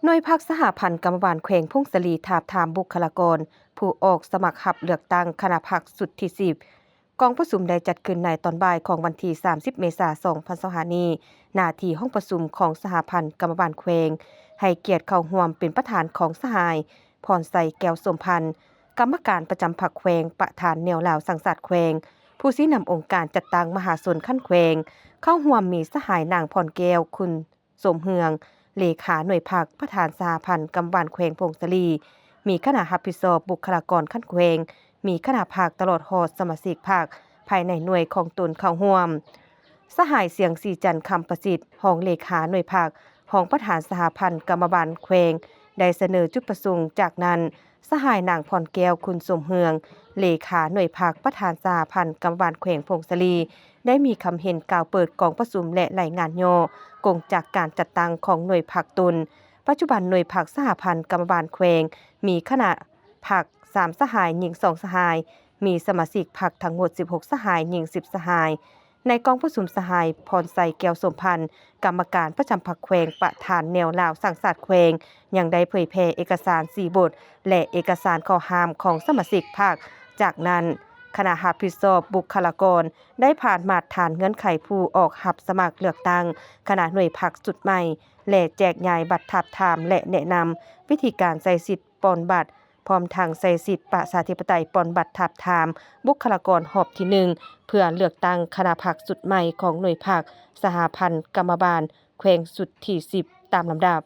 หน่วยพักสหพันธ์กรรมบาลแขวงพงศลีทาบทามบุคลากรผู้ออกสมัครรับเลือกตั้งคณะพรรคสุดที่10กองประชุมได้จัดขึ้นในตอนบ่ายของวันที่30เมษายน2025นี้หน้าที่ห้องประชุมของสหพันธ์กรรมบาลแขวงให้เกียรติเข้าร่วมเป็นประธานของสหายพรใสแก้วสมพันธ์กรรมการประจำพรรคแขวงประธานแนวลาวสังกัดแขวงผู้ชี้นำองค์การจัดตั้งมหาชนขั้นแขวงเข้าร่วมมีสหายนางพรแก้วคุณสมเฮืองเลขาหน่วยพักประธานสหพันธ์กำบานแขวงพงศลีมีคณะรับผิดชอบบุคลากรขั้นแขวงมีคณะภาคตลอดฮอดสมาชิกภาคภายในหน่วยของตนเข้าร่วมสหายเสียงสีจันทร์คำประสิทธิ์รองเลขาหน่วยภาครองประธานสหพันธ์กรรมบาลแขวงได้เสนอจุดประสงค์จากนั้นสหายนางพรแก้วคุณสมเฮืองเลขาหน่วยภาคประธานสหพันธ์กรรมบาลแขวงพงศลีได้มีคำเห็นกล่าวเปิดกองประชุมและรายงานย่อกงจากการจัดตั้งของหน่วยผักตนปัจจุบันหน่วยผักสหพันธ์กรรมบาลแขวงมีคณะผัก3สหายหญิง2สหายมีสมาชิกผักทั้งหมด16สหายหญิง10สหายในกองประชุมสหายพรใสแก้วสมพันธ์กรรมการประจำผักแขวงประธานแนวลาวสังกัดแขวงยังได้เผยแพร่เอกสาร4บทและเอกสารข้อห้ามของสมาชิกพรรคจากนั้นคณะรับผิดชอบบุคลากรได้ผ่านมาตรฐานเงื่อนไขผู้ออกรับสมัครเลือกตั้งคณะหน่วยพรรคสุดใหม่และแจกจ่ายบัตรทับทามและแนะนำวิธีการใช้สิทธิ์ปอนบัตรพร้อมทางใช้สิทธิ์ประชาธิปไตยปอนบัตรทับทามบุคลากรหอบที่1เพื่อเลือกตั้งคณะพรรคสุดใหม่ของหน่วยพรรคสหพันธ์กรรมบาลแขวงสุดที่10ตามลำดับ